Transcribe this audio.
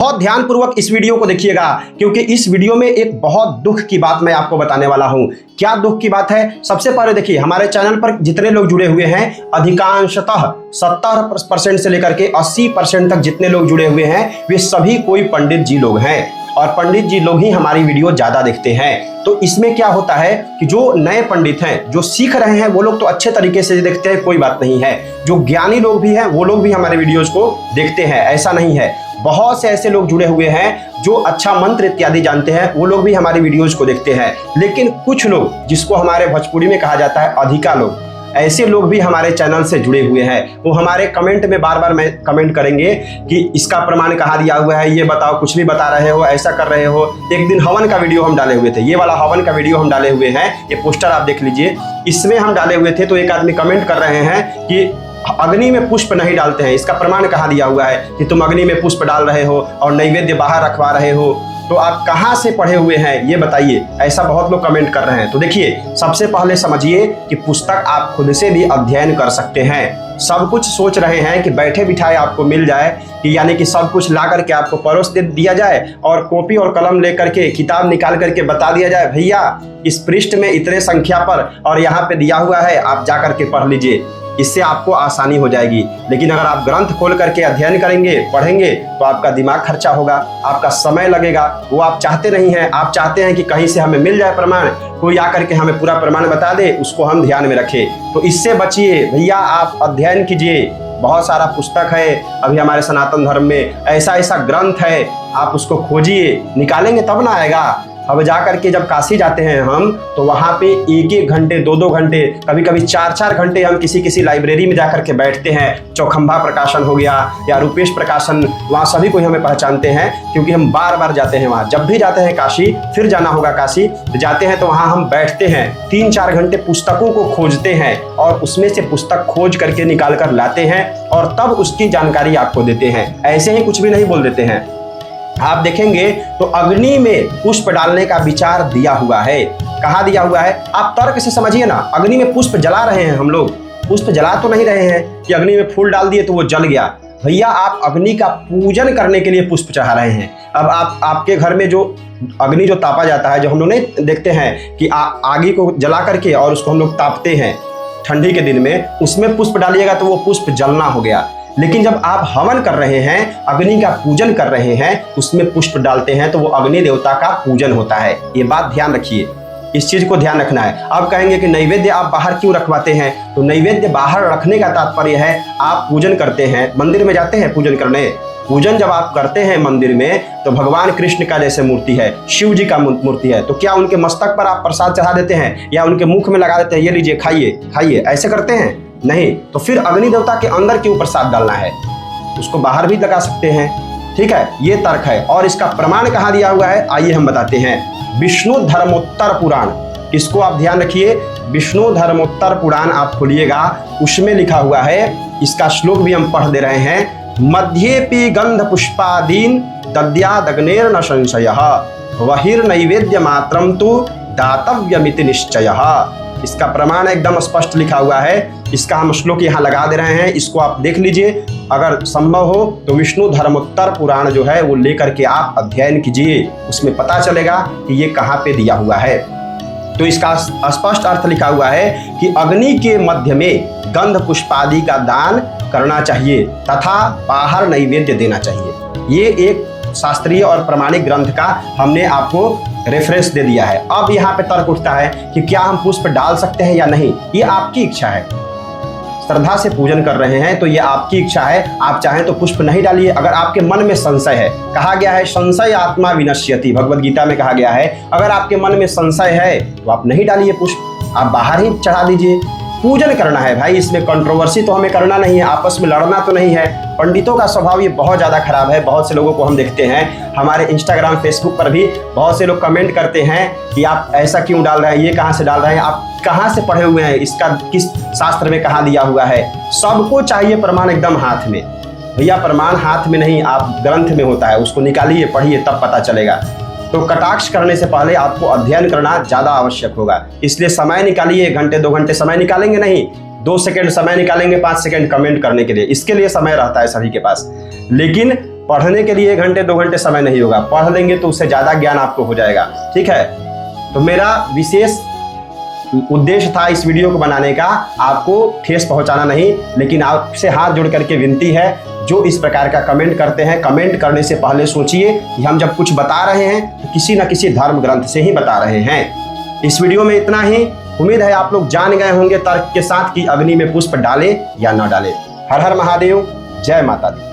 बहुत ध्यानपूर्वक इस वीडियो को देखिएगा, क्योंकि इस वीडियो में एक बहुत दुख की बात मैं आपको बताने वाला हूं। क्या दुख की बात है? सबसे पहले देखिए, हमारे चैनल पर जितने लोग जुड़े हुए हैं, अधिकांशतः 70% से लेकर के 80% तक जितने लोग जुड़े हुए हैं, वे सभी कोई पंडित जी लोग हैं और पंडित जी लोग ही हमारी वीडियो ज्यादा देखते हैं। तो इसमें क्या होता है कि जो नए पंडित हैं, जो सीख रहे हैं, वो लोग तो अच्छे तरीके से देखते हैं, कोई बात नहीं है। जो ज्ञानी लोग भी हैं, वो लोग भी हमारे वीडियोज को देखते हैं, ऐसा नहीं है। बहुत से ऐसे लोग जुड़े हुए हैं जो अच्छा मंत्र इत्यादि जानते हैं, वो लोग भी हमारी वीडियोज को देखते हैं। लेकिन कुछ लोग, जिसको हमारे भोजपुरी में कहा जाता है अधिका लोग, ऐसे लोग भी हमारे चैनल से जुड़े हुए हैं। वो हमारे कमेंट में बार बार में कमेंट करेंगे कि इसका प्रमाण कहाँ दिया हुआ है, ये बताओ, कुछ भी बता रहे हो, ऐसा कर रहे हो। एक दिन हवन का वीडियो हम डाले हुए थे, ये वाला हवन का वीडियो हम डाले हुए हैं, ये पोस्टर आप देख लीजिए, इसमें हम डाले हुए थे। तो एक आदमी कमेंट कर रहे हैं कि अग्नि में पुष्प नहीं डालते हैं, इसका प्रमाण कहाँ दिया हुआ है कि तुम अग्नि में पुष्प डाल रहे हो और नैवेद्य बाहर रखवा रहे हो। तो आप कहाँ से पढ़े हुए हैं ये बताइए, ऐसा बहुत लोग कमेंट कर रहे हैं। तो देखिए, सबसे पहले समझिए कि पुस्तक आप खुद से भी अध्ययन कर सकते हैं। सब कुछ सोच रहे हैं कि बैठे बिठाए आपको मिल जाए, कि यानी कि सब कुछ ला करके आपको परोस दे दिया जाए और कॉपी और कलम लेकर के, किताब निकाल करके बता दिया जाए, भैया इस पृष्ठ में इतने संख्या पर और यहाँ पे दिया हुआ है, आप जा करके पढ़ लीजिए, इससे आपको आसानी हो जाएगी। लेकिन अगर आप ग्रंथ खोल करके अध्ययन करेंगे, पढ़ेंगे, तो आपका दिमाग खर्चा होगा, आपका समय लगेगा। वो आप चाहते नहीं हैं। आप चाहते हैं कि कहीं से हमें मिल जाए प्रमाण, कोई आकर के हमें पूरा प्रमाण बता दे, उसको हम ध्यान में रखें। तो इससे बचिए भैया, आप अध्ययन कीजिए। बहुत सारा पुस्तक है अभी हमारे सनातन धर्म में, ऐसा ऐसा ग्रंथ है, आप उसको खोजिए, निकालेंगे तब ना आएगा। अब जा करके जब काशी जाते हैं हम, तो वहाँ पे 1-1 घंटे, 2-2 घंटे, कभी कभी 4-4 घंटे हम किसी लाइब्रेरी में जा करके बैठते हैं। चौखंबा प्रकाशन हो गया या रूपेश प्रकाशन, वहाँ सभी कोई हमें पहचानते हैं, क्योंकि हम बार बार जाते हैं वहाँ। जब भी जाते हैं काशी, फिर जाना होगा काशी, तो जाते हैं तो वहाँ हम बैठते हैं, 3-4 घंटे पुस्तकों को खोजते हैं और उसमें से पुस्तक खोज करके निकाल कर लाते हैं और तब उसकी जानकारी आपको देते हैं। ऐसे ही कुछ भी नहीं बोल देते हैं। आप देखेंगे तो अग्नि में पुष्प डालने का विचार दिया हुआ है। कहाँ दिया हुआ है? आप तर्क से समझिए ना। अग्नि में पुष्प जला रहे हैं हम लोग, पुष्प जला तो नहीं रहे हैं कि अग्नि में फूल डाल दिए तो वो जल गया। भैया, आप अग्नि का पूजन करने के लिए पुष्प चढ़ा रहे हैं। अब आपके घर में जो अग्नि जो तापा जाता है, जो हम लोग नहीं देखते हैं कि आगे को जला करके और उसको हम लोग तापते हैं ठंडी के दिन में, उसमें पुष्प डालिएगा तो वो पुष्प जलना हो गया। लेकिन जब आप हवन कर रहे हैं, अग्नि का पूजन कर रहे हैं, उसमें पुष्प डालते हैं, तो वो अग्नि देवता का पूजन होता है। ये बात ध्यान रखिए, इस चीज को ध्यान रखना है। आप कहेंगे कि नैवेद्य आप बाहर क्यों रखवाते हैं? तो नैवेद्य बाहर रखने का तात्पर्य है, आप पूजन करते हैं, मंदिर में जाते हैं पूजन करने। पूजन जब आप करते हैं मंदिर में, तो भगवान कृष्ण का जैसे मूर्ति है, शिव जी का मूर्ति है, तो क्या उनके मस्तक पर आप प्रसाद चढ़ा देते हैं या उनके मुख में लगा देते हैं, ये लीजिए खाइए खाइए, ऐसे करते हैं? नहीं। तो फिर अग्नि देवता के अंदर क्यों प्रसाद डालना है? उसको बाहर भी लगा सकते हैं। ठीक है, ये तर्क है। और इसका प्रमाण कहाँ दिया हुआ है, आइए हम बताते हैं। विष्णु धर्मोत्तर पुराण, इसको आप ध्यान रखिए। विष्णु धर्मोत्तर पुराण आप खोलिएगा, उसमें लिखा हुआ है, इसका श्लोक भी हम पढ़ दे रहे हैं। मध्येपि गंध पुष्पादीन दद्यादग्नेर न संशयः वहिर्नैवेद्य मात्रम तु दातव्यमिति निश्चयः। इसका प्रमाण एकदम स्पष्ट लिखा हुआ है। इसका हम श्लोक यहाँ लगा दे रहे हैं, इसको आप देख लीजिए। अगर संभव हो तो विष्णु धर्मोत्तर पुराण जो है वो लेकर के आप अध्ययन कीजिए, उसमें पता चलेगा कि ये कहाँ पे दिया हुआ है। तो इसका स्पष्ट अर्थ लिखा हुआ है कि अग्नि के मध्य में गंध पुष्पादि का दान करना चाहिए तथा बाहर नैवेद्य देना चाहिए। ये एक शास्त्रीय और प्रमाणिक ग्रंथ का हमने आपको रेफरेंस दे दिया है। अब यहाँ पे तर्क उठता है कि क्या हम पुष्प डाल सकते हैं या नहीं, ये आपकी इच्छा है। श्रद्धा से पूजन कर रहे हैं तो ये आपकी इच्छा है, आप चाहें तो पुष्प नहीं डालिए। अगर आपके मन में संशय है, कहा गया है संशय आत्मा विनश्यति, भगवद गीता में कहा गया है, अगर आपके मन में संशय है तो आप नहीं डालिए पुष्प, आप बाहर ही चढ़ा दीजिए। पूजन करना है भाई, इसमें कंट्रोवर्सी तो हमें करना नहीं है, आपस में लड़ना तो नहीं है। पंडितों का स्वभाव ये बहुत ज़्यादा खराब है। बहुत से लोगों को हम देखते हैं हमारे इंस्टाग्राम फेसबुक पर भी, बहुत से लोग कमेंट करते हैं कि आप ऐसा क्यों डाल रहे हैं, ये कहाँ से डाल रहे हैं, आप कहाँ से पढ़े हुए हैं, इसका किस शास्त्र में कहाँ दिया हुआ है। सबको चाहिए प्रमाण एकदम हाथ में। भैया, प्रमाण हाथ में नहीं, आप ग्रंथ में होता है, उसको निकालिए, पढ़िए, तब पता चलेगा। तो कटाक्ष करने से पहले आपको अध्ययन करना ज़्यादा आवश्यक होगा। इसलिए समय निकालिए, 1 घंटे 2 घंटे समय निकालेंगे नहीं, 2 सेकंड समय निकालेंगे, 5 सेकंड कमेंट करने के लिए, इसके लिए समय रहता है सभी के पास। लेकिन पढ़ने के लिए 1 घंटे 2 घंटे समय नहीं होगा, पढ़ लेंगे तो उससे ज़्यादा ज्ञान आपको हो जाएगा। ठीक है, तो मेरा विशेष उद्देश्य था इस वीडियो को बनाने का, आपको ठेस पहुंचाना नहीं, लेकिन आपसे हाथ जोड़ करके विनती है, जो इस प्रकार का कमेंट करते हैं, कमेंट करने से पहले सोचिए कि हम जब कुछ बता रहे हैं तो किसी न किसी धर्म ग्रंथ से ही बता रहे हैं। इस वीडियो में इतना ही। उम्मीद है आप लोग जान गए होंगे तर्क के साथ कि अग्नि में पुष्प डालें या न डालें। हर हर महादेव, जय माता दी।